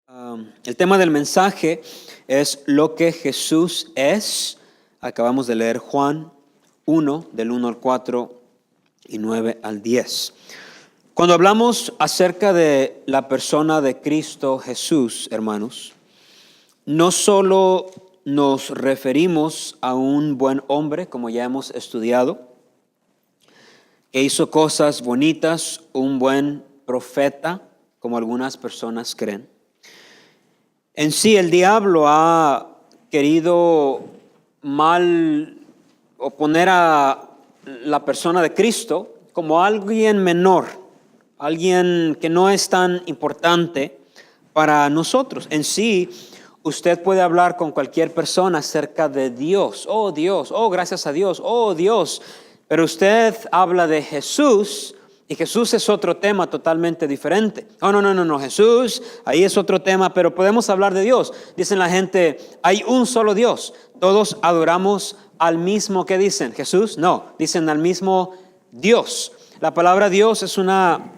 El tema del mensaje es lo que Jesús es. Acabamos de leer Juan 1, del 1 al 4 y 9 al 10. Cuando hablamos acerca de la persona de Cristo Jesús, hermanos, no solo nos referimos a un buen hombre, como ya hemos estudiado, que hizo cosas bonitas, un buen profeta, como algunas personas creen. En sí, el diablo ha querido mal o poner a la persona de Cristo como alguien menor, alguien que no es tan importante para nosotros. En sí, usted puede hablar con cualquier persona acerca de Dios, oh gracias a Dios, oh Dios, pero usted habla de Jesús. Y Jesús es otro tema totalmente diferente. No, Jesús, ahí es otro tema, pero podemos hablar de Dios. Dicen la gente, hay un solo Dios. Todos adoramos al mismo, ¿qué dicen? Jesús, no, dicen al mismo Dios. La palabra Dios es una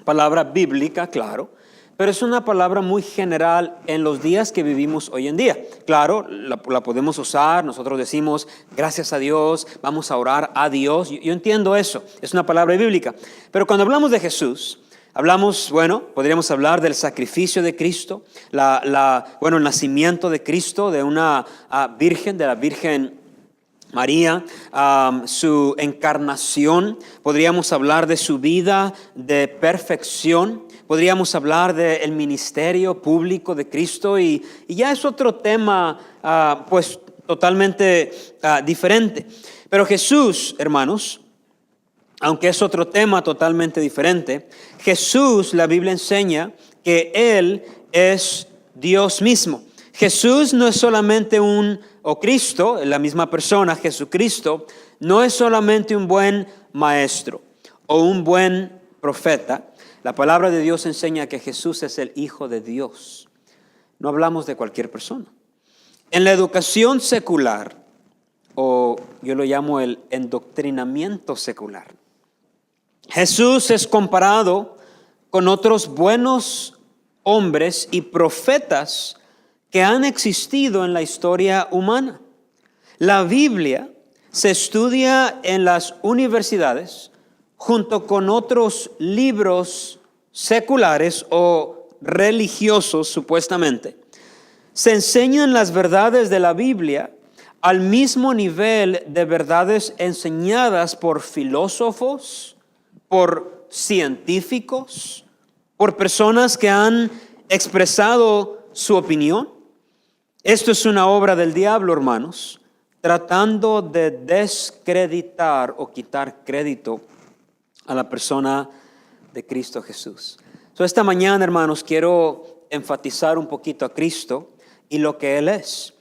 palabra bíblica, claro, pero es una palabra muy general en los días que vivimos hoy en día. Claro, la podemos usar, nosotros decimos gracias a Dios, vamos a orar a Dios. Yo entiendo eso, es una palabra bíblica. Pero cuando hablamos de Jesús, podríamos hablar del sacrificio de Cristo, el nacimiento de Cristo, de una virgen, de la Virgen María, su encarnación. Podríamos hablar de su vida de perfección. Podríamos hablar del ministerio público de Cristo y ya es otro tema totalmente diferente. Pero Jesús, hermanos, aunque es otro tema totalmente diferente, Jesús, la Biblia enseña que Él es Dios mismo. Jesús no es solamente Cristo, la misma persona, Jesucristo, no es solamente un buen maestro o un buen profeta. La palabra de Dios enseña que Jesús es el Hijo de Dios. No hablamos de cualquier persona. En la educación secular, o yo lo llamo el endoctrinamiento secular, Jesús es comparado con otros buenos hombres y profetas que han existido en la historia humana. La Biblia se estudia en las universidades junto con otros libros seculares o religiosos, supuestamente. Se enseñan las verdades de la Biblia al mismo nivel de verdades enseñadas por filósofos, por científicos, por personas que han expresado su opinión. Esto es una obra del diablo, hermanos, tratando de descreditar o quitar crédito a la persona de Cristo Jesús. Esta mañana, hermanos, quiero enfatizar un poquito a Cristo y lo que Él es.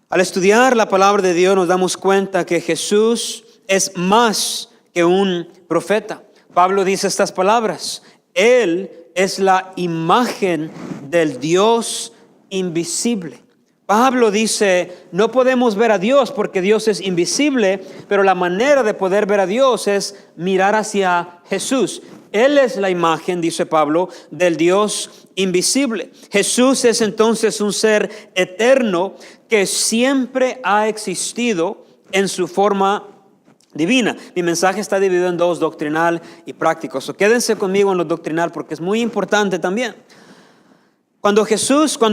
Al estudiar la palabra de Dios nos damos cuenta que Jesús es más que un profeta. Pablo dice estas palabras: Él es la imagen del Dios invisible. Pablo dice, no podemos ver a Dios porque Dios es invisible, pero la manera de poder ver a Dios es mirar hacia Jesús. Él es la imagen, dice Pablo, del Dios invisible. Jesús es entonces un ser eterno que siempre ha existido en su forma divina. Mi mensaje está dividido en dos, doctrinal y práctico. Quédense conmigo en lo doctrinal porque es muy importante también. Cuando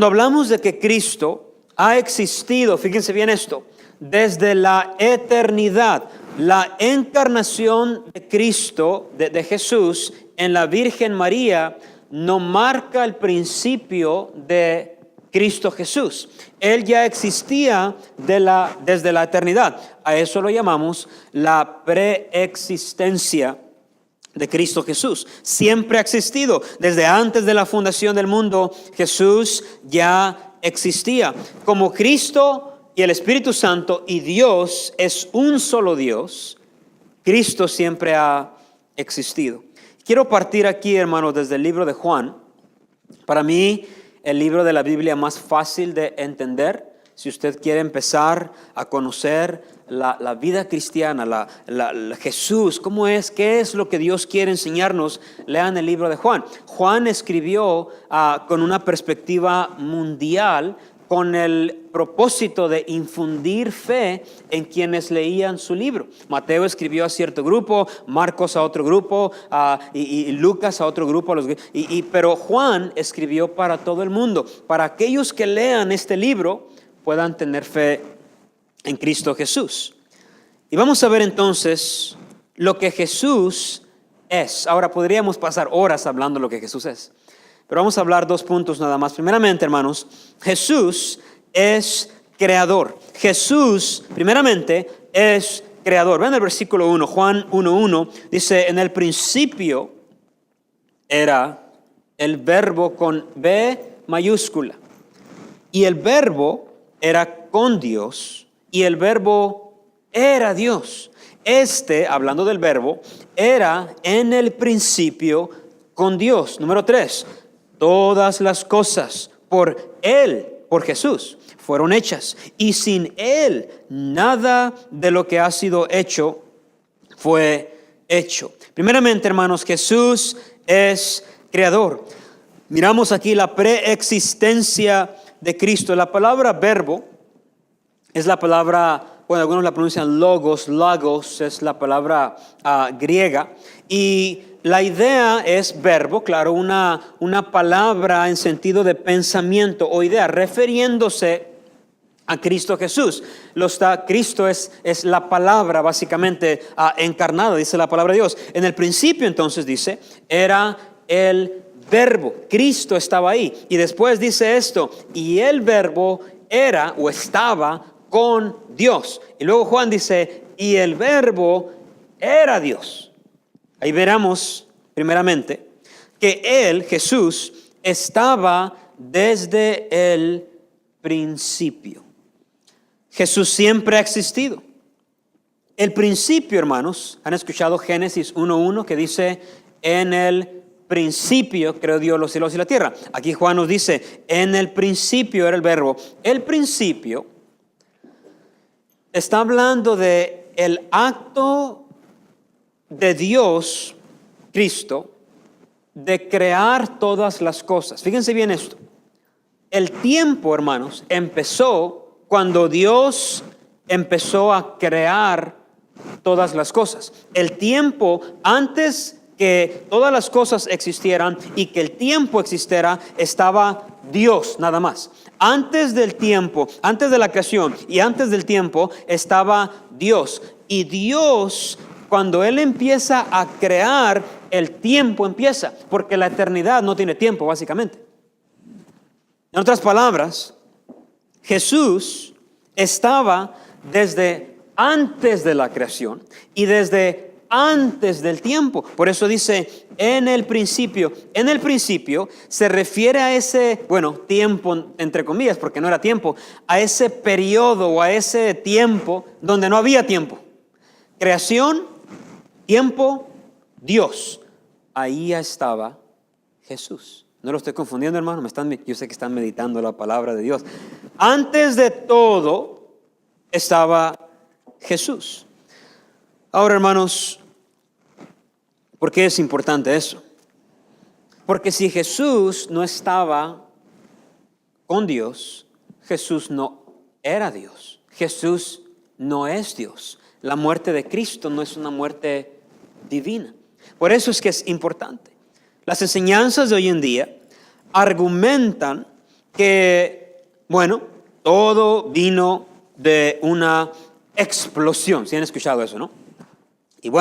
hablamos de que Cristo ha existido, fíjense bien esto, desde la eternidad, la encarnación de Cristo, de Jesús en la Virgen María, no marca el principio de Cristo Jesús. Él ya existía desde la eternidad. A eso lo llamamos la preexistencia de Cristo Jesús. Siempre ha existido. Desde antes de la fundación del mundo, Jesús ya existía. Como Cristo y el Espíritu Santo y Dios es un solo Dios, Cristo siempre ha existido. Quiero partir aquí, hermanos, desde el libro de Juan. Para mí, el libro de la Biblia más fácil de entender. Si usted quiere empezar a conocer la vida cristiana, Jesús, ¿cómo es? ¿Qué es lo que Dios quiere enseñarnos? Lean el libro de Juan. Juan escribió con una perspectiva mundial, con el propósito de infundir fe en quienes leían su libro. Mateo escribió a cierto grupo, Marcos a otro grupo, y Lucas a otro grupo. Pero Juan escribió para todo el mundo, para aquellos que lean este libro puedan tener fe en Cristo Jesús. Y vamos a ver entonces lo que Jesús es. Ahora podríamos pasar horas hablando de lo que Jesús es, pero vamos a hablar 2 puntos nada más. Primeramente, hermanos, Jesús es creador. Jesús, primeramente, es creador. Vean el versículo 1, Juan 1:1, dice: en el principio era el verbo con B mayúscula, y el verbo era con Dios, y el verbo era Dios. Hablando del verbo, era en el principio con Dios. Número 3, todas las cosas por Él, por Jesús, fueron hechas, y sin Él nada de lo que ha sido hecho fue hecho. Primeramente, hermanos, Jesús es creador. Miramos aquí la preexistencia de Cristo. La palabra verbo es la palabra, bueno, algunos la pronuncian logos es la palabra griega, y la idea es verbo, claro, una palabra en sentido de pensamiento o idea, refiriéndose a Cristo Jesús. Cristo es la palabra básicamente encarnada, dice la palabra de Dios. En el principio, entonces, dice, era el verbo. Cristo estaba ahí. Y después dice esto: y el verbo era o estaba con Dios. Y luego Juan dice: y el verbo era Dios. Ahí veremos, primeramente, que Él, Jesús, estaba desde el principio. Jesús siempre ha existido. El principio, hermanos, han escuchado Génesis 1:1 que dice: en el principio creó Dios los cielos y la tierra. Aquí Juan nos dice: en el principio era el verbo. El principio está hablando de el acto de Dios, Cristo, de crear todas las cosas. Fíjense bien esto. El tiempo, hermanos, empezó cuando Dios empezó a crear todas las cosas. El tiempo, antes que todas las cosas existieran y que el tiempo existiera, estaba Dios nada más. Antes del tiempo, antes de la creación y antes del tiempo, estaba Dios. Y Dios, cuando Él empieza a crear, el tiempo empieza, porque la eternidad no tiene tiempo, básicamente. En otras palabras, Jesús estaba desde antes de la creación y desde antes del tiempo. Por eso dice en el principio. En el principio se refiere a ese, tiempo entre comillas, porque no era tiempo, a ese periodo o a ese tiempo donde no había tiempo. Creación, tiempo, Dios. Ahí ya estaba Jesús. No lo estoy confundiendo, hermano. Yo sé que están meditando la palabra de Dios. Antes de todo estaba Jesús. Ahora, hermanos, ¿por qué es importante eso? Porque si Jesús no estaba con Dios, Jesús no era Dios. Jesús no es Dios. La muerte de Cristo no es una muerte divina. Por eso es que es importante. Las enseñanzas de hoy en día argumentan que, todo vino de una explosión. ¿Sí han escuchado eso, no? Y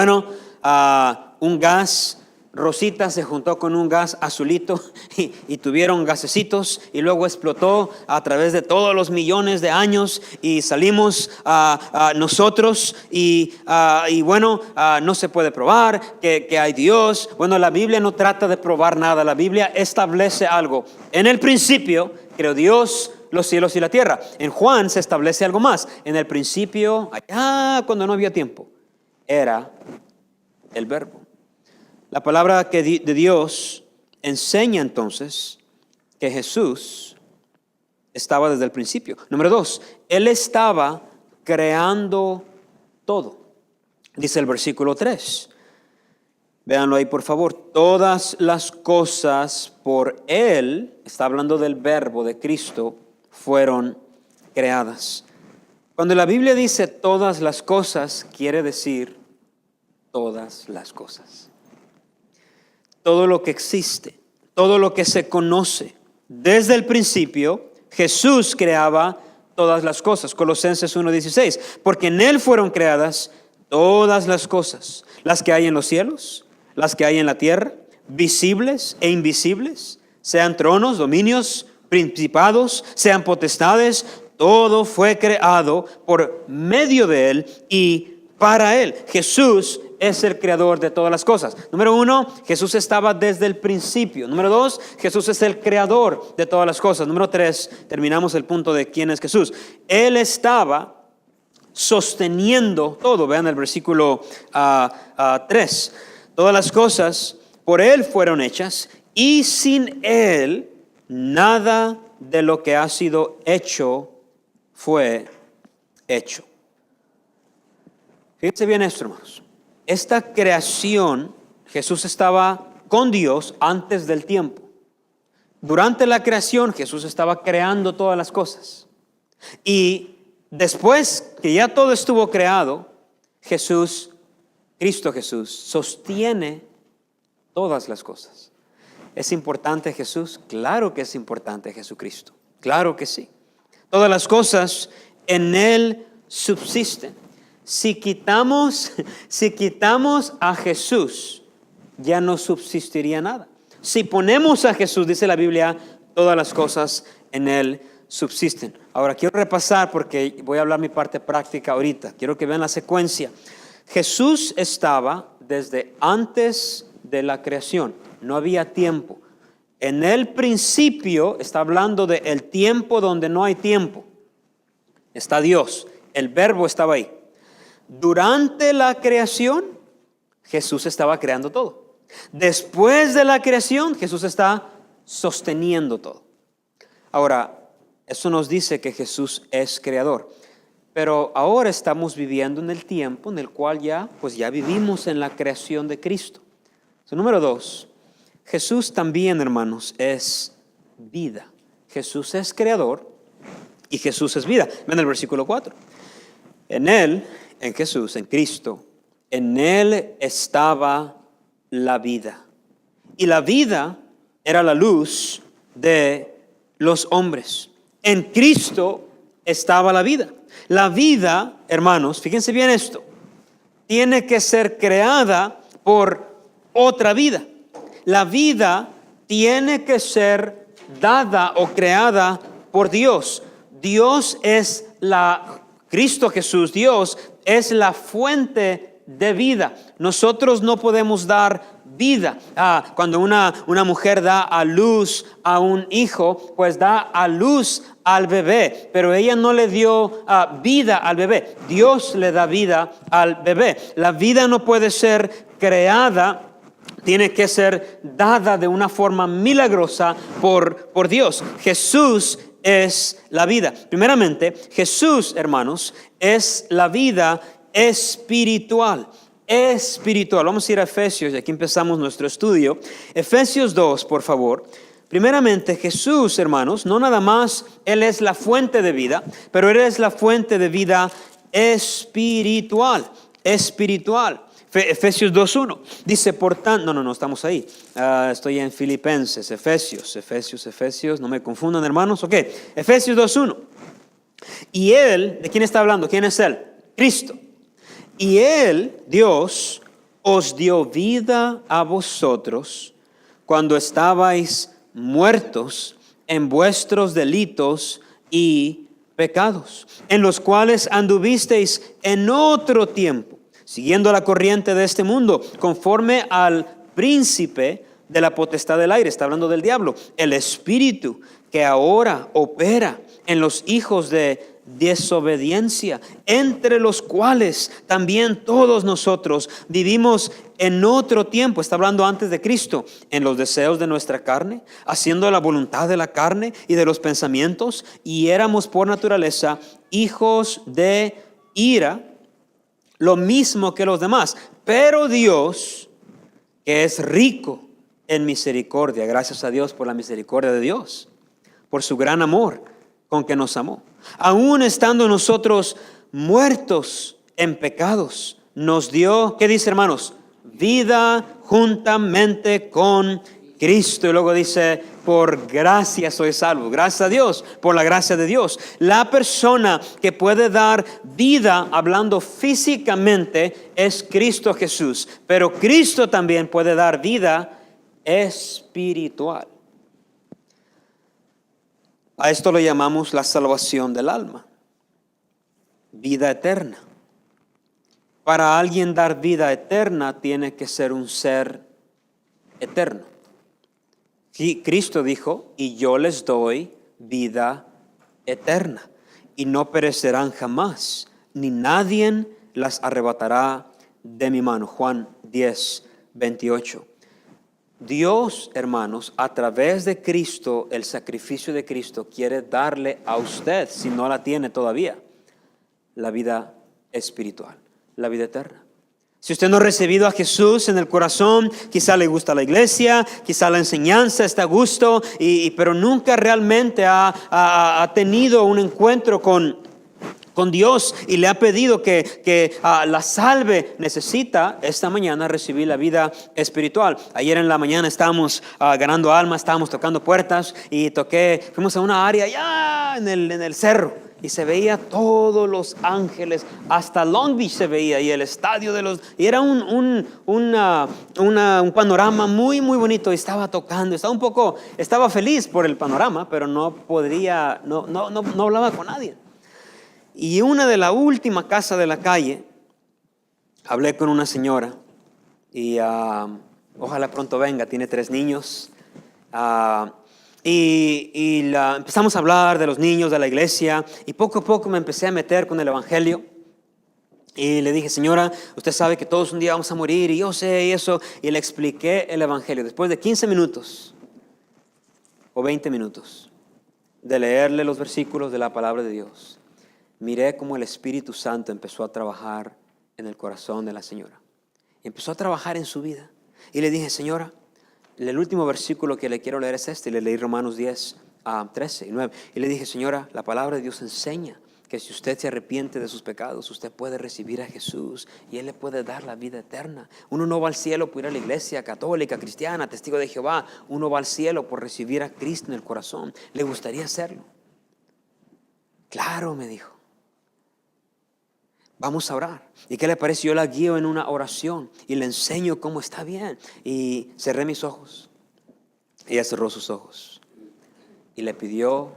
un gas rosita se juntó con un gas azulito y tuvieron gasecitos, y luego explotó a través de todos los millones de años y salimos nosotros no se puede probar que hay Dios. La Biblia no trata de probar nada. La Biblia establece algo. En el principio creó Dios los cielos y la tierra. En Juan se establece algo más. En el principio, cuando no había tiempo, era el verbo. La palabra de Dios enseña entonces que Jesús estaba desde el principio. Número 2, Él estaba creando todo. Dice el versículo 3. Véanlo ahí por favor. Todas las cosas por Él, está hablando del verbo de Cristo, fueron creadas. Cuando la Biblia dice todas las cosas, quiere decir todas las cosas. Todo lo que existe, todo lo que se conoce. Desde el principio, Jesús creaba todas las cosas. Colosenses 1:16. Porque en Él fueron creadas todas las cosas, las que hay en los cielos, las que hay en la tierra, visibles e invisibles, sean tronos, dominios, principados, sean potestades, todo fue creado por medio de Él y para Él. Jesús es el creador de todas las cosas. Número 1, Jesús estaba desde el principio. Número 2, Jesús es el creador de todas las cosas. Número 3, terminamos el punto de quién es Jesús. Él estaba sosteniendo todo. Vean el versículo 3. Todas las cosas por Él fueron hechas y sin Él nada de lo que ha sido hecho fue hecho. Fíjense bien esto, hermanos. Esta creación, Jesús estaba con Dios antes del tiempo. Durante la creación, Jesús estaba creando todas las cosas. Y después que ya todo estuvo creado, Cristo Jesús, sostiene todas las cosas. ¿Es importante Jesús? Claro que es importante Jesucristo. Claro que sí. Todas las cosas en Él subsisten. Si quitamos a Jesús, ya no subsistiría nada. Si ponemos a Jesús, dice la Biblia, todas las cosas en Él subsisten. Ahora quiero repasar porque voy a hablar mi parte práctica ahorita. Quiero que vean la secuencia. Jesús estaba desde antes de la creación. No había tiempo. En el principio está hablando de el tiempo donde no hay tiempo. Está Dios. El verbo estaba ahí. Durante la creación, Jesús estaba creando todo. Después de la creación, Jesús está sosteniendo todo. Ahora, eso nos dice que Jesús es creador. Pero ahora estamos viviendo en el tiempo en el cual ya vivimos en la creación de Cristo. Número 2, Jesús también, hermanos, es vida. Jesús es creador y Jesús es vida. Ven el versículo 4. En Él, en Jesús, en Cristo, en Él estaba la vida. Y la vida era la luz de los hombres. En Cristo estaba la vida. La vida, hermanos, fíjense bien esto, tiene que ser creada por otra vida. La vida tiene que ser dada o creada por Dios. Cristo Jesús, Dios es la fuente de vida. Nosotros no podemos dar vida. Cuando una mujer da a luz a un hijo, pues da a luz al bebé, pero ella no le dio vida al bebé. Dios le da vida al bebé. La vida no puede ser creada, tiene que ser dada de una forma milagrosa por Dios. Jesús es la vida. Primeramente, Jesús, hermanos, es la vida espiritual. Vamos a ir a Efesios y aquí empezamos nuestro estudio. Efesios 2, por favor. Primeramente, Jesús, hermanos, no nada más Él es la fuente de vida, pero Él es la fuente de vida espiritual. Efesios 2:1 dice, por tanto, no, estamos ahí. Estoy en Filipenses, Efesios, no me confundan, hermanos. Ok, Efesios 2:1. Y Él, ¿de quién está hablando? ¿Quién es Él? Cristo. Y Él, Dios, os dio vida a vosotros cuando estabais muertos en vuestros delitos y pecados, en los cuales anduvisteis en otro tiempo, siguiendo la corriente de este mundo, conforme al príncipe de la potestad del aire. Está hablando del diablo, el espíritu que ahora opera en los hijos de desobediencia, entre los cuales también todos nosotros vivimos en otro tiempo. Está hablando antes de Cristo, en los deseos de nuestra carne, haciendo la voluntad de la carne y de los pensamientos, y éramos por naturaleza hijos de ira, lo mismo que los demás. Pero Dios, que es rico en misericordia, gracias a Dios por la misericordia de Dios, por su gran amor con que nos amó. Aún estando nosotros muertos en pecados, nos dio, ¿qué dice, hermanos? Vida juntamente con Cristo. Y luego dice, por gracia soy salvo. Gracias a Dios, por la gracia de Dios. La persona que puede dar vida, hablando físicamente, es Cristo Jesús. Pero Cristo también puede dar vida espiritual. A esto lo llamamos la salvación del alma. Vida eterna. Para alguien dar vida eterna tiene que ser un ser eterno. Cristo dijo, y yo les doy vida eterna, y no perecerán jamás, ni nadie las arrebatará de mi mano. Juan 10, 28. Dios, hermanos, a través de Cristo, el sacrificio de Cristo, quiere darle a usted, si no la tiene todavía, la vida espiritual, la vida eterna. Si usted no ha recibido a Jesús en el corazón, quizá le gusta la iglesia, quizá la enseñanza está a gusto, pero nunca realmente ha tenido un encuentro con Dios y le ha pedido que la salve, necesita esta mañana recibir la vida espiritual. Ayer en la mañana estábamos ganando almas, estábamos tocando puertas y fuimos a una área allá en el cerro. Y se veía todos los ángeles, hasta Long Beach se veía, y el estadio y era un panorama muy, muy bonito. Y estaba tocando, estaba feliz por el panorama, pero no hablaba con nadie. Y una de la última casa de la calle, hablé con una señora, y ojalá pronto venga, tiene 3 niños, empezamos a hablar de los niños, de la iglesia, y poco a poco me empecé a meter con el evangelio. Y le dije, señora, usted sabe que todos un día vamos a morir, y yo sé eso. Y le expliqué el evangelio. Después de 15 minutos o 20 minutos de leerle los versículos de la palabra de Dios, miré cómo el Espíritu Santo empezó a trabajar en el corazón de la señora. Empezó a trabajar en su vida. Y le dije, señora, el último versículo que le quiero leer es este. Le leí Romanos 10, 13 y 9. Y le dije, señora, la palabra de Dios enseña que si usted se arrepiente de sus pecados, usted puede recibir a Jesús y Él le puede dar la vida eterna. Uno no va al cielo por ir a la iglesia católica, cristiana, testigo de Jehová. Uno va al cielo por recibir a Cristo en el corazón. ¿Le gustaría hacerlo? Claro, me dijo. Vamos a orar. ¿Y qué le parece? Yo la guío en una oración y le enseño cómo está bien. Y cerré mis ojos. Ella cerró sus ojos y le pidió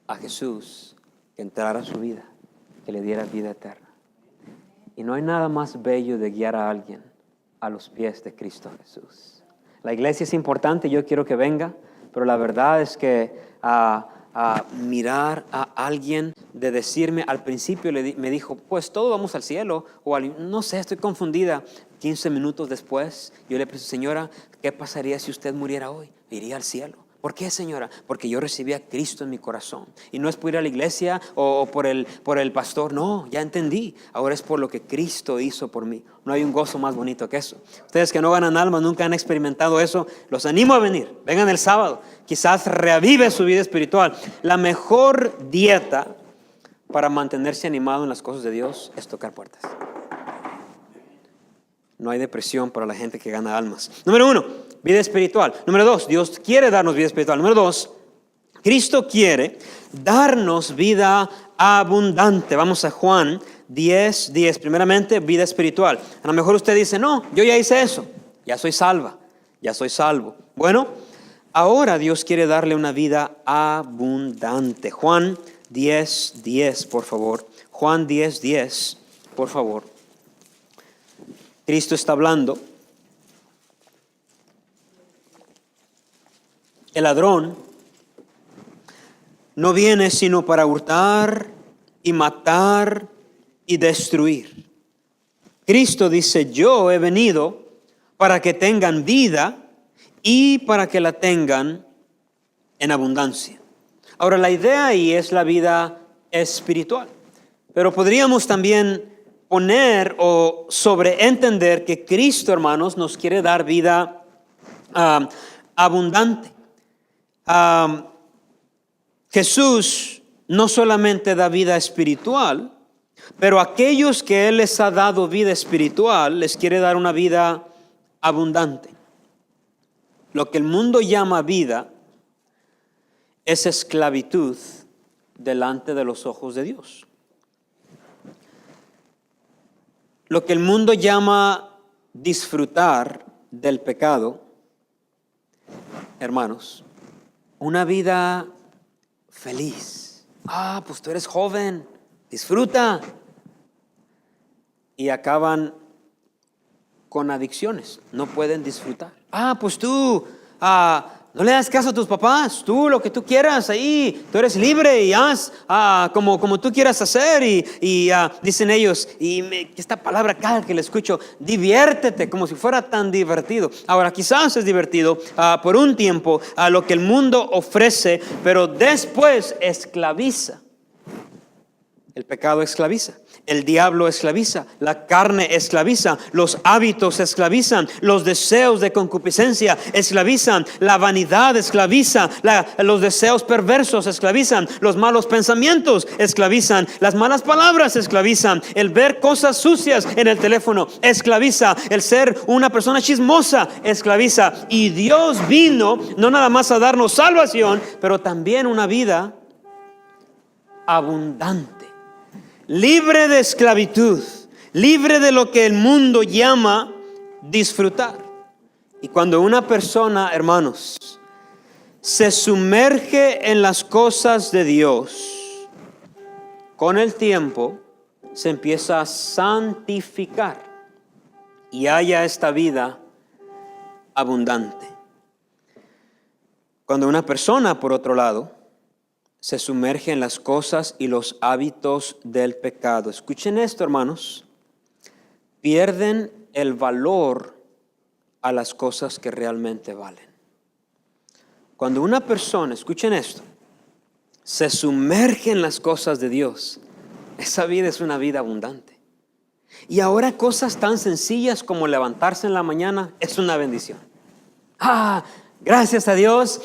a Jesús que entrara a su vida, que le diera vida eterna. Y no hay nada más bello de guiar a alguien a los pies de Cristo Jesús. La iglesia es importante, yo quiero que venga, pero la verdad es que mirar a alguien, de decirme, al principio me dijo, pues todos vamos al cielo, no sé, estoy confundida. 15 minutos después, yo le pregunté, señora, ¿qué pasaría si usted muriera hoy? Iría al cielo. ¿Por qué, señora? Porque yo recibí a Cristo en mi corazón. Y no es por ir a la iglesia o por el pastor. No, ya entendí. Ahora es por lo que Cristo hizo por mí. No hay un gozo más bonito que eso. Ustedes que no ganan almas, nunca han experimentado eso, los animo a venir. Vengan el sábado. Quizás reavive su vida espiritual. La mejor dieta para mantenerse animado en las cosas de Dios es tocar puertas. No hay depresión para la gente que gana almas. Número 1, vida espiritual. Número 2, Dios quiere darnos vida espiritual. Número 2, Cristo quiere darnos vida abundante. Vamos a Juan 10, 10. Primeramente, vida espiritual. A lo mejor usted dice, no, yo ya hice eso. Ya soy salva, ya soy salvo. Bueno, ahora Dios quiere darle una vida abundante. Juan 10, 10, por favor. Juan 10, 10, por favor. Cristo está hablando. El ladrón no viene sino para hurtar y matar y destruir. Cristo dice, yo he venido para que tengan vida y para que la tengan en abundancia. Ahora, la idea ahí es la vida espiritual. Pero podríamos también poner o sobreentender que Cristo, hermanos, nos quiere dar vida abundante. Jesús no solamente da vida espiritual, pero a aquellos que Él les ha dado vida espiritual, les quiere dar una vida abundante. Lo que el mundo llama vida es esclavitud delante de los ojos de Dios. Lo que el mundo llama disfrutar del pecado, hermanos, una vida feliz. Pues tú eres joven, disfruta. Y acaban con adicciones, no pueden disfrutar. Pues tú no le das caso a tus papás, tú lo que tú quieras ahí, tú eres libre y haz como tú quieras hacer. Y dicen ellos, esta palabra cada que la escucho, diviértete, como si fuera tan divertido. Ahora quizás es divertido por un tiempo a lo que el mundo ofrece, pero después esclaviza. El pecado esclaviza, el diablo esclaviza, la carne esclaviza, los hábitos esclavizan, los deseos de concupiscencia esclavizan, la vanidad esclaviza, los deseos perversos esclavizan, los malos pensamientos esclavizan, las malas palabras esclavizan, el ver cosas sucias en el teléfono esclaviza, el ser una persona chismosa esclaviza. Y Dios vino no nada más a darnos salvación, pero también una vida abundante. Libre de esclavitud, libre de lo que el mundo llama disfrutar. Y cuando una persona, hermanos, se sumerge en las cosas de Dios, con el tiempo se empieza a santificar y haya esta vida abundante. Cuando una persona, por otro lado, se sumerge en las cosas y los hábitos del pecado. Escuchen esto, hermanos. Pierden el valor a las cosas que realmente valen. Cuando una persona, escuchen esto, se sumerge en las cosas de Dios, esa vida es una vida abundante. Y ahora cosas tan sencillas como levantarse en la mañana es una bendición. Gracias a Dios.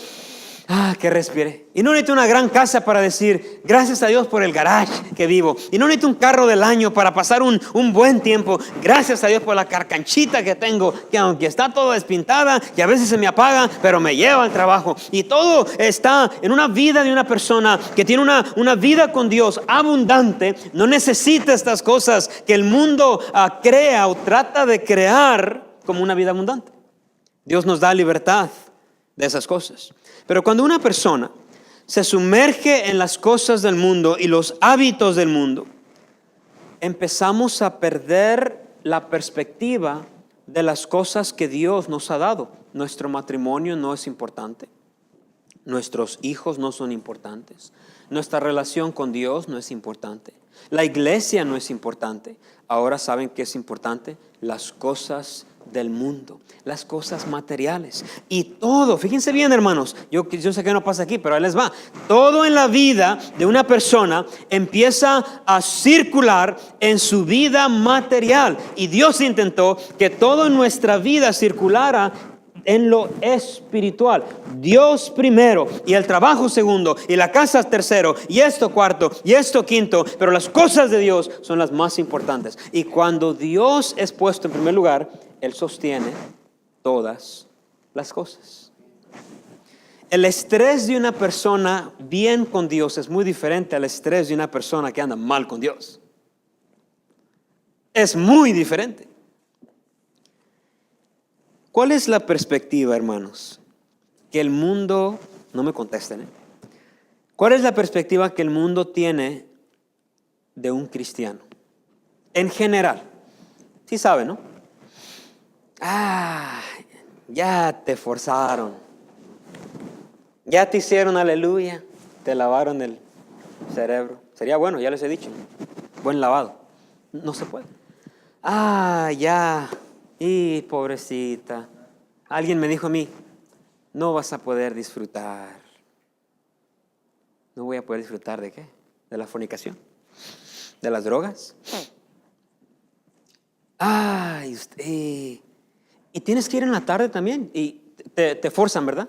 Que respire. Y no necesito una gran casa para decir gracias a Dios por el garage que vivo. Y no necesito un carro del año para pasar un buen tiempo. Gracias a Dios por la carcanchita que tengo, que aunque está todo despintada, que a veces se me apaga, pero me lleva al trabajo. Y todo está en una vida de una persona que tiene una vida con Dios abundante. No necesita estas cosas que el mundo crea o trata de crear como una vida abundante. Dios nos da libertad de esas cosas. Pero cuando una persona se sumerge en las cosas del mundo y los hábitos del mundo, empezamos a perder la perspectiva de las cosas que Dios nos ha dado. Nuestro matrimonio no es importante. Nuestros hijos no son importantes. Nuestra relación con Dios no es importante. La iglesia no es importante. Ahora saben qué es importante: las cosas del mundo, las cosas materiales. Y todo, fíjense bien, hermanos, yo sé que no pasa aquí, pero ahí les va. Todo en la vida de una persona empieza a circular en su vida material. Y Dios intentó que todo en nuestra vida circulara en lo espiritual. Dios primero, y el trabajo segundo, y la casa tercero, y esto cuarto, y esto quinto. Pero las cosas de Dios son las más importantes. Y cuando Dios es puesto en primer lugar, Él sostiene todas las cosas. El estrés de una persona bien con Dios es muy diferente al estrés de una persona que anda mal con Dios. Es muy diferente. ¿Cuál es la perspectiva, hermanos, que el mundo, no me contesten, ¿cuál es la perspectiva que el mundo tiene de un cristiano? En general, sí saben, ¿no? Ya te forzaron, ya te hicieron aleluya, te lavaron el cerebro. Sería bueno, ya les he dicho, buen lavado. No se puede. Ya. Y pobrecita, alguien me dijo a mí, no vas a poder disfrutar. ¿No voy a poder disfrutar de qué? ¿De la fornicación? ¿De las drogas? Ay, y tienes que ir en la tarde también. Y te forzan, ¿verdad?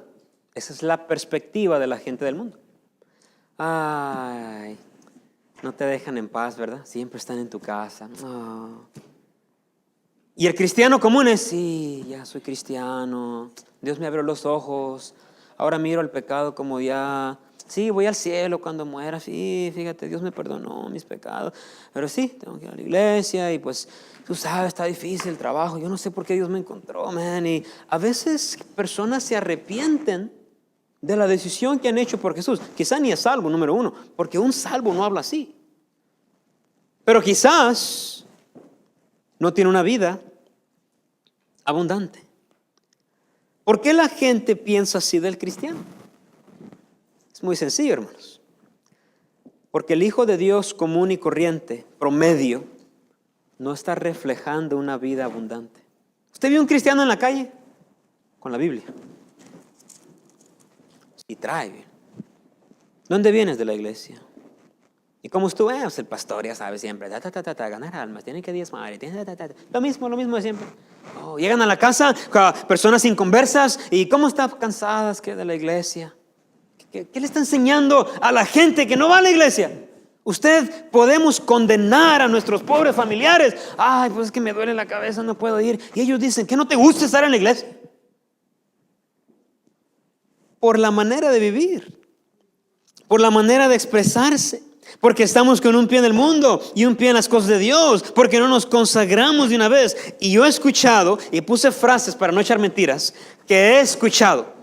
Esa es la perspectiva de la gente del mundo. Ay, no te dejan en paz, ¿verdad? Siempre están en tu casa. Oh. Y el cristiano común es, sí, ya soy cristiano. Dios me abrió los ojos. Ahora miro el pecado como ya. Sí, voy al cielo cuando muera. Sí, fíjate, Dios me perdonó mis pecados. Pero sí, tengo que ir a la iglesia y pues, tú sabes, está difícil el trabajo. Yo no sé por qué Dios me encontró, man. Y a veces personas se arrepienten de la decisión que han hecho por Jesús. Quizá ni es salvo, número uno, porque un salvo no habla así. Pero quizás no tiene una vida abundante. ¿Por qué la gente piensa así del cristiano? Es muy sencillo, hermanos. Porque el Hijo de Dios común y corriente, promedio, no está reflejando una vida abundante. ¿Usted vio un cristiano en la calle? Con la Biblia. Y trae. ¿Dónde vienes? De la iglesia. ¿Y cómo estuvo? Pues el pastor ya sabe siempre, ganar almas, tienen que diezmar, lo mismo de siempre. Oh, llegan a la casa, personas inconversas, y cómo están cansadas que de la iglesia. ¿Qué le está enseñando a la gente que no va a la iglesia? Usted podemos condenar a nuestros pobres familiares. Ay, pues es que me duele la cabeza, no puedo ir. Y ellos dicen, ¿que no te gusta estar en la iglesia? Por la manera de vivir, por la manera de expresarse. Porque estamos con un pie en el mundo y un pie en las cosas de Dios. Porque no nos consagramos de una vez. Y yo he escuchado, y puse frases para no echar mentiras, que he escuchado.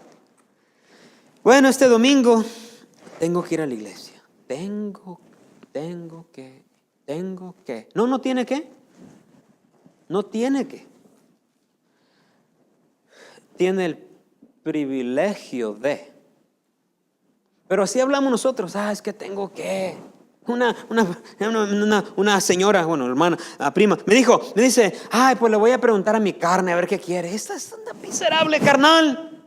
Bueno, este domingo tengo que ir a la iglesia. Tengo que. No, no tiene que. No tiene que. Tiene el privilegio de. Pero así hablamos nosotros. Es que tengo que. Una señora, bueno, hermana, prima, me dice, pues le voy a preguntar a mi carne a ver qué quiere. Esta es una miserable carnal.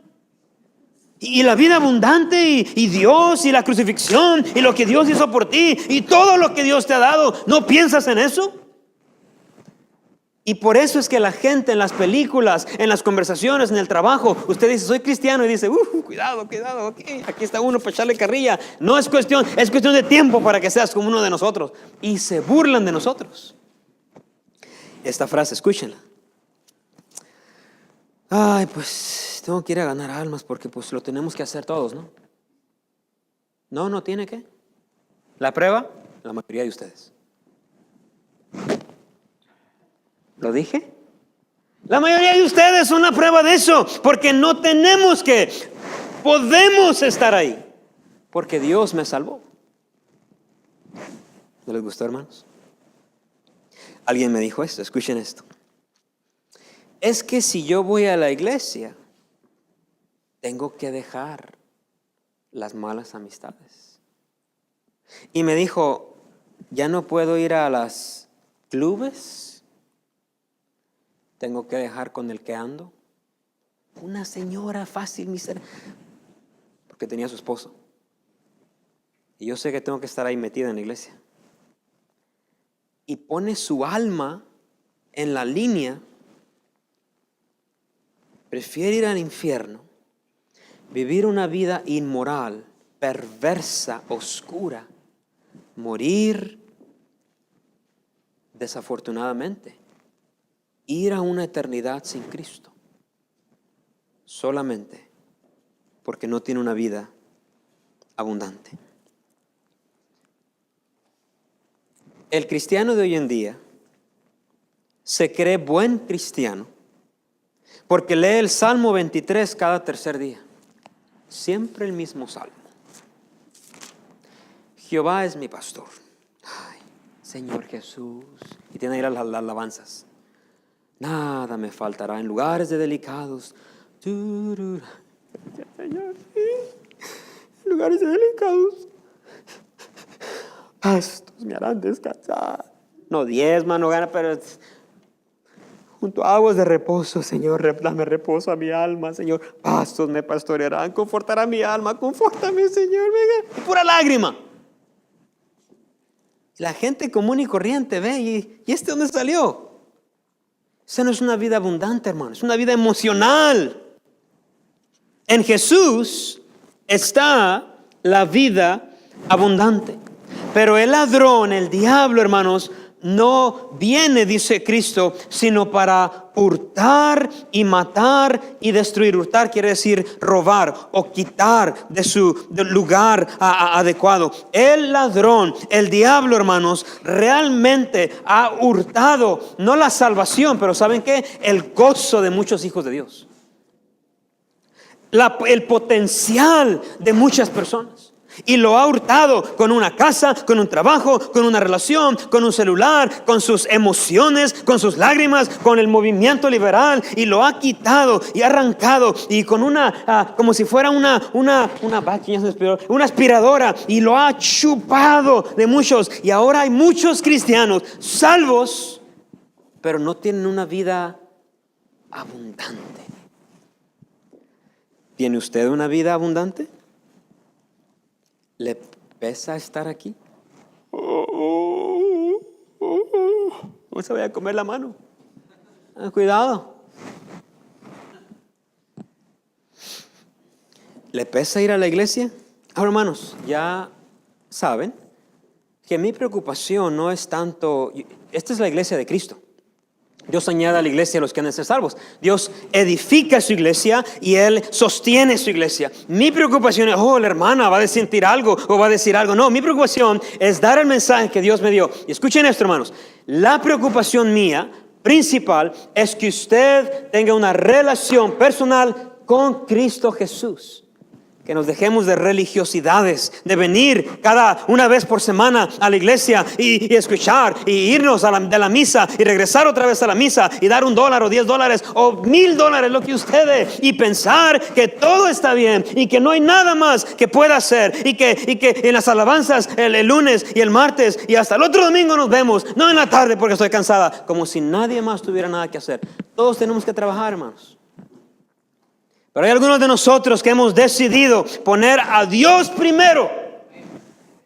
Y la vida abundante y Dios y la crucifixión y lo que Dios hizo por ti y todo lo que Dios te ha dado, ¿no piensas en eso? Y por eso es que la gente en las películas, en las conversaciones, en el trabajo, usted dice, soy cristiano, y dice, cuidado, okay, aquí está uno para echarle carrilla. No es cuestión, es cuestión de tiempo para que seas como uno de nosotros. Y se burlan de nosotros. Esta frase, escúchenla. Pues tengo que ir a ganar almas porque pues lo tenemos que hacer todos, ¿no? No tiene que. La prueba, la mayoría de ustedes. ¿Lo dije? La mayoría de ustedes son la prueba de eso, porque no tenemos que, podemos estar ahí, porque Dios me salvó. ¿No les gustó, hermanos? Alguien me dijo esto, escuchen esto. Es que si yo voy a la iglesia, tengo que dejar las malas amistades. Y me dijo, ya no puedo ir a las clubes. Tengo que dejar con el que ando. Una señora fácil, miserable, porque tenía a su esposo. Y yo sé que tengo que estar ahí metida en la iglesia. Y pone su alma en la línea. Prefiere ir al infierno, vivir una vida inmoral, perversa, oscura, morir desafortunadamente, ir a una eternidad sin Cristo, solamente porque no tiene una vida abundante. El cristiano de hoy en día se cree buen cristiano porque lee el Salmo 23 cada tercer día. Siempre el mismo salmo. Jehová es mi pastor. Señor Jesús. Y tiene ahí las alabanzas. Nada me faltará en lugares de delicados. Señor, en lugares de delicados. Pastos me harán descansar. No diezma, no gana, pero junto a aguas de reposo, Señor, dame reposo a mi alma, Señor. Pastos me pastorearán, confortará mi alma, confórtame, Señor. Venga. Pura lágrima. La gente común y corriente ve, ¿y este dónde salió? Esa no es una vida abundante, hermano, es una vida emocional. En Jesús está la vida abundante. Pero el ladrón, el diablo, hermanos, no viene, dice Cristo, sino para hurtar y matar y destruir. Hurtar quiere decir robar o quitar de su lugar adecuado. El ladrón, el diablo, hermanos, realmente ha hurtado no la salvación, pero ¿saben qué? El gozo de muchos hijos de Dios. El potencial de muchas personas. Y lo ha hurtado con una casa, con un trabajo, con una relación, con un celular, con sus emociones, con sus lágrimas, con el movimiento liberal. Y lo ha quitado y arrancado. Y con como si fuera una aspiradora. Y lo ha chupado de muchos. Y ahora hay muchos cristianos salvos, pero no tienen una vida abundante. ¿Tiene usted una vida abundante? ¿Le pesa estar aquí? No se vaya a comer la mano. Cuidado. ¿Le pesa ir a la iglesia? Ahora, hermanos, ya saben que mi preocupación no es tanto. Esta es la iglesia de Cristo. Dios añade a la iglesia a los que han de ser salvos. Dios edifica su iglesia y Él sostiene su iglesia. Mi preocupación es, la hermana va a sentir algo o va a decir algo. No, mi preocupación es dar el mensaje que Dios me dio. Y escuchen esto, hermanos. La preocupación mía principal es que usted tenga una relación personal con Cristo Jesús. Que nos dejemos de religiosidades, de venir una vez por semana a la iglesia y escuchar y irnos de la misa y regresar otra vez a la misa y dar $1 o $10 o $1,000, lo que usted dé, y pensar que todo está bien y que no hay nada más que pueda hacer y que en las alabanzas el lunes y el martes y hasta el otro domingo nos vemos, no en la tarde porque estoy cansada, como si nadie más tuviera nada que hacer. Todos tenemos que trabajar, hermanos. Pero hay algunos de nosotros que hemos decidido poner a Dios primero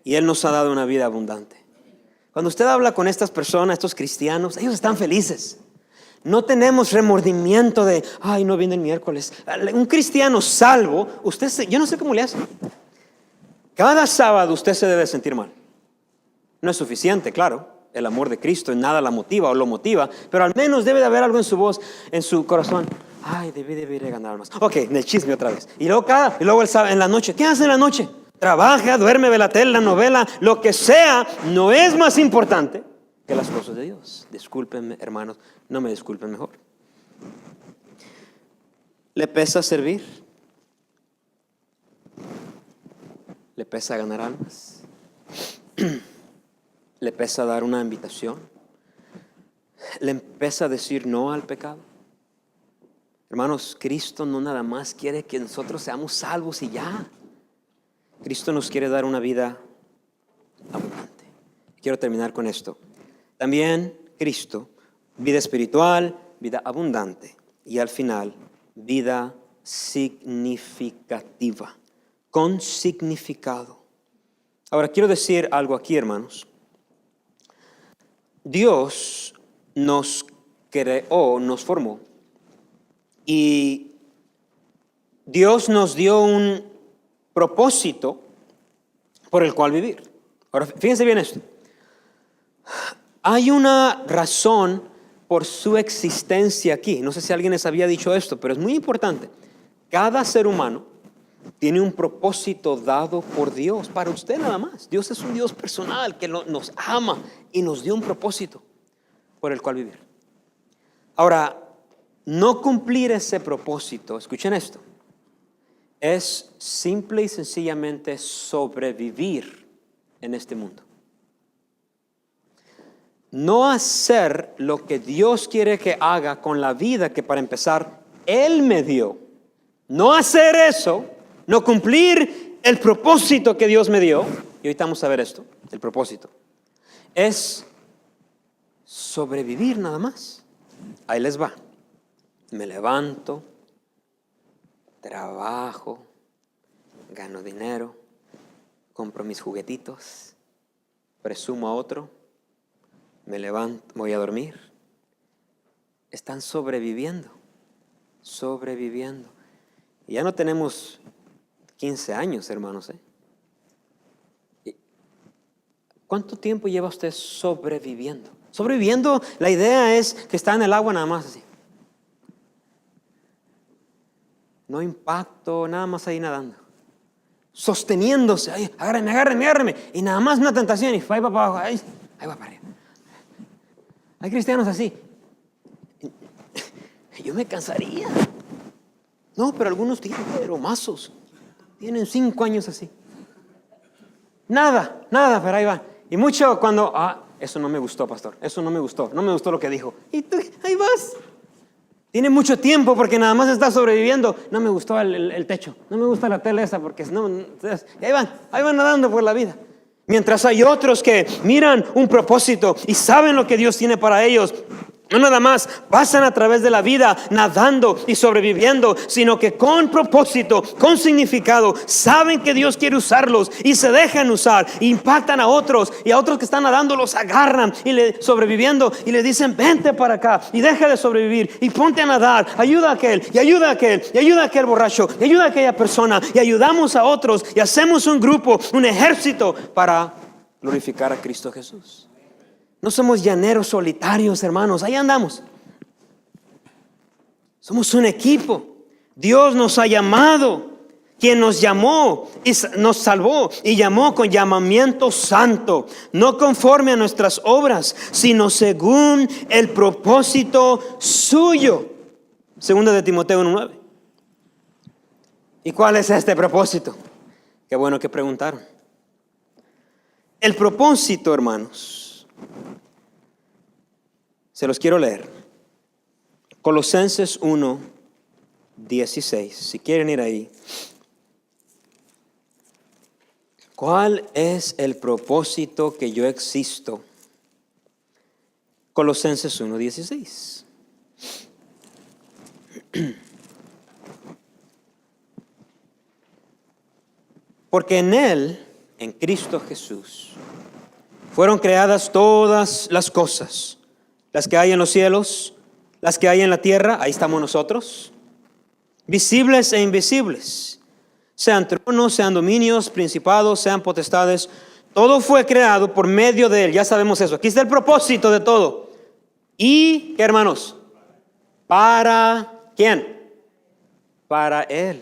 y Él nos ha dado una vida abundante. Cuando usted habla con estas personas, estos cristianos, ellos están felices. No tenemos remordimiento de, no viene el miércoles. Un cristiano salvo, yo no sé cómo le hace. Cada sábado usted se debe sentir mal. No es suficiente, claro. El amor de Cristo en nada la motiva o lo motiva, pero al menos debe de haber algo en su voz, en su corazón. Debí ir a ganar más. Ok, en el chisme otra vez. Y luego en la noche. ¿Qué hace en la noche? Trabaja, duerme, ve la tele, la novela, lo que sea. No es más importante que las cosas de Dios. Discúlpenme, hermanos, no me disculpen mejor. ¿Le pesa servir? ¿Le pesa ganar almas? ¿Le pesa dar una invitación? ¿Le pesa decir no al pecado? Hermanos, Cristo no nada más quiere que nosotros seamos salvos y ya. Cristo nos quiere dar una vida abundante. Quiero terminar con esto. También Cristo, vida espiritual, vida abundante y al final, vida significativa, con significado. Ahora, quiero decir algo aquí, hermanos. Dios nos creó, nos formó. Y Dios nos dio un propósito por el cual vivir. Ahora, fíjense bien esto. Hay una razón por su existencia aquí. No sé si alguien les había dicho esto, pero es muy importante. Cada ser humano tiene un propósito dado por Dios, para usted nada más. Dios es un Dios personal que nos ama y nos dio un propósito por el cual vivir. Ahora, no cumplir ese propósito, escuchen esto, es simple y sencillamente sobrevivir en este mundo. No hacer lo que Dios quiere que haga con la vida que, para empezar, Él me dio. No hacer eso, no cumplir el propósito que Dios me dio, y ahorita vamos a ver esto, el propósito, es sobrevivir nada más. Ahí les va. Me levanto, trabajo, gano dinero, compro mis juguetitos, presumo a otro, me levanto, voy a dormir, están sobreviviendo. Sobreviviendo. Y ya no tenemos 15 años, hermanos. ¿Cuánto tiempo lleva usted sobreviviendo? Sobreviviendo, la idea es que está en el agua nada más así. No impacto, nada más ahí nadando. Sosteniéndose. Ay, agárreme. Y nada más una tentación y ahí va para abajo. Ahí va para arriba. Hay cristianos así. Yo me cansaría. No, pero algunos tienen mazos. Tienen 5 años así. Nada, pero ahí van. Y mucho cuando, eso no me gustó, pastor. Eso no me gustó lo que dijo. Y tú, ahí vas. Tiene mucho tiempo porque nada más está sobreviviendo. No me gustó el techo. No me gusta la tele esa porque no. Y ahí van nadando por la vida. Mientras hay otros que miran un propósito y saben lo que Dios tiene para ellos. No nada más pasan a través de la vida nadando y sobreviviendo, sino que con propósito, con significado, saben que Dios quiere usarlos y se dejan usar, impactan a otros y a otros que están nadando los agarran y sobreviviendo y le dicen vente para acá y deja de sobrevivir y ponte a nadar, ayuda a aquel y ayuda a aquel y ayuda a aquel borracho y ayuda a aquella persona y ayudamos a otros y hacemos un grupo, un ejército para glorificar a Cristo Jesús. No somos llaneros solitarios, hermanos. Ahí andamos. Somos un equipo. Dios nos ha llamado. Quien nos llamó y nos salvó y llamó con llamamiento santo. No conforme a nuestras obras, sino según el propósito suyo. Segunda de Timoteo 1:9. ¿Y cuál es este propósito? Qué bueno que preguntaron. El propósito, hermanos, se los quiero leer. Colosenses 1:16. Si quieren ir ahí. ¿Cuál es el propósito que yo existo? Colosenses 1:16. Porque en Él, en Cristo Jesús, fueron creadas todas las cosas. Las que hay en los cielos, las que hay en la tierra, ahí estamos nosotros. Visibles e invisibles. Sean tronos, sean dominios, principados, sean potestades. Todo fue creado por medio de Él. Ya sabemos eso. Aquí está el propósito de todo. ¿Y qué, hermanos? ¿Para quién? Para Él.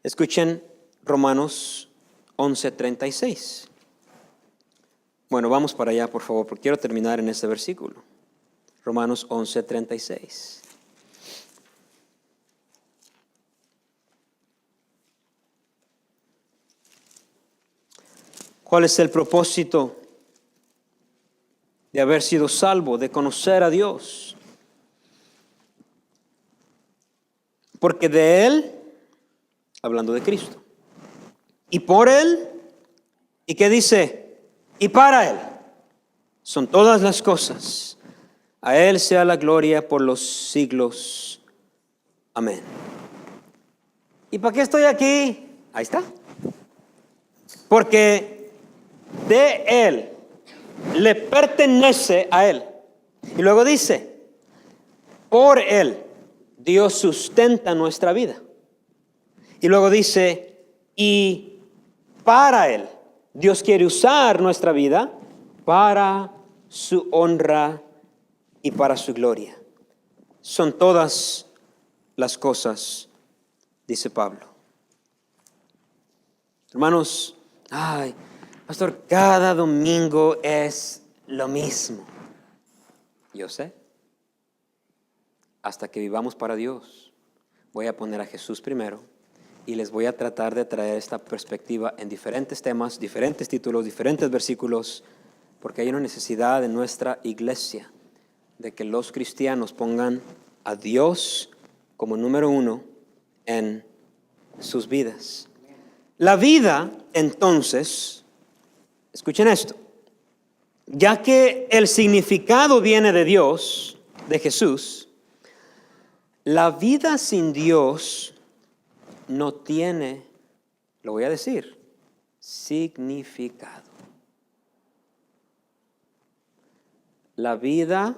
Escuchen Romanos 11:36. Bueno, vamos para allá, por favor, porque quiero terminar en este versículo. Romanos 11:36. ¿Cuál es el propósito de haber sido salvo, de conocer a Dios? Porque de Él, hablando de Cristo, y por Él, ¿y qué dice? Y para Él son todas las cosas. A Él sea la gloria por los siglos. Amén. ¿Y para qué estoy aquí? Ahí está. Porque de Él, le pertenece a Él. Y luego dice, por Él, Dios sustenta nuestra vida. Y luego dice, y para Él, Dios quiere usar nuestra vida para su honra y para su gloria. Son todas las cosas, dice Pablo. Hermanos, pastor, cada domingo es lo mismo. Yo sé. Hasta que vivamos para Dios, voy a poner a Jesús primero. Y les voy a tratar de traer esta perspectiva en diferentes temas, diferentes títulos, diferentes versículos, porque hay una necesidad en nuestra iglesia de que los cristianos pongan a Dios como número uno en sus vidas. La vida, entonces, escuchen esto, ya que el significado viene de Dios, de Jesús, la vida sin Dios no tiene, lo voy a decir, significado. La vida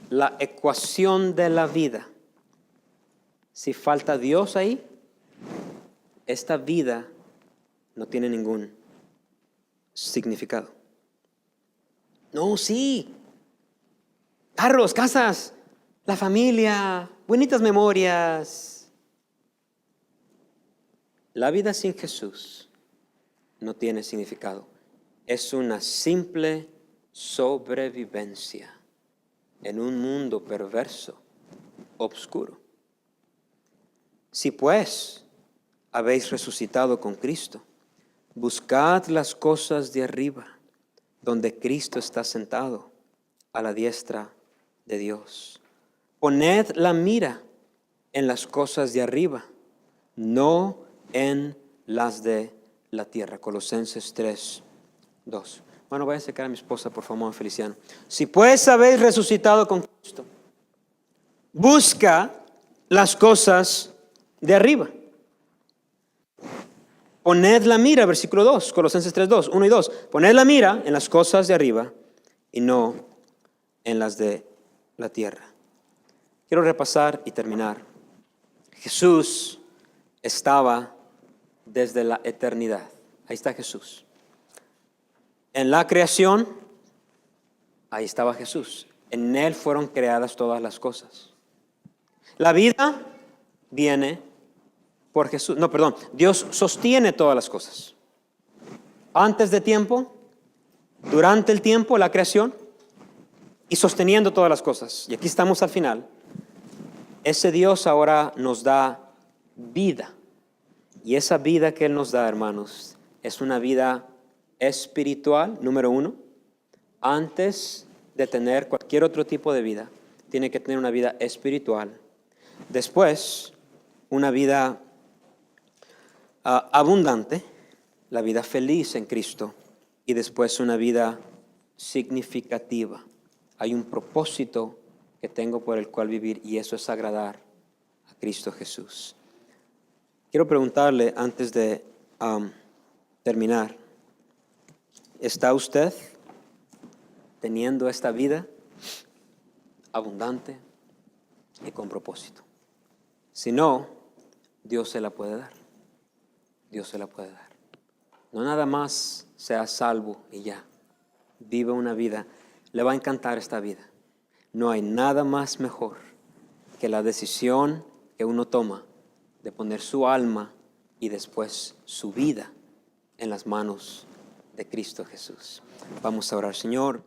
la ecuación de la vida. Si falta Dios ahí, esta vida no tiene ningún significado. No, sí. Carros, casas, la familia, bonitas memorias. La vida sin Jesús no tiene significado. Es una simple sobrevivencia en un mundo perverso, oscuro. Si pues habéis resucitado con Cristo, buscad las cosas de arriba, donde Cristo está sentado a la diestra de Dios. Poned la mira en las cosas de arriba, no en las de la tierra. Colosenses 3:2. Bueno, voy a sacar a mi esposa, por favor, Feliciano. Si pues habéis resucitado con Cristo, busca las cosas de arriba. Poned la mira, versículo 2, Colosenses 3:2, 1 y 2. Poned la mira en las cosas de arriba y no en las de la tierra. Quiero repasar y terminar. Jesús estaba desde la eternidad. Ahí está Jesús. En la creación, ahí estaba Jesús. En Él fueron creadas todas las cosas. La vida viene por Jesús. No, perdón. Dios sostiene todas las cosas. Antes de tiempo, durante el tiempo, la creación, y sosteniendo todas las cosas. Y aquí estamos al final. Ese Dios ahora nos da vida. Y esa vida que Él nos da, hermanos, es una vida espiritual, número uno. Antes de tener cualquier otro tipo de vida, tiene que tener una vida espiritual. Después, una vida abundante, la vida feliz en Cristo. Y después una vida significativa. Hay un propósito que tengo por el cual vivir y eso es agradar a Cristo Jesús. Quiero preguntarle antes de terminar, ¿está usted teniendo esta vida abundante y con propósito? Si no, Dios se la puede dar. Dios se la puede dar. No nada más sea salvo y ya. Vive una vida. Le va a encantar esta vida. No hay nada más mejor que la decisión que uno toma de poner su alma y después su vida en las manos de Cristo Jesús. Vamos a orar, Señor.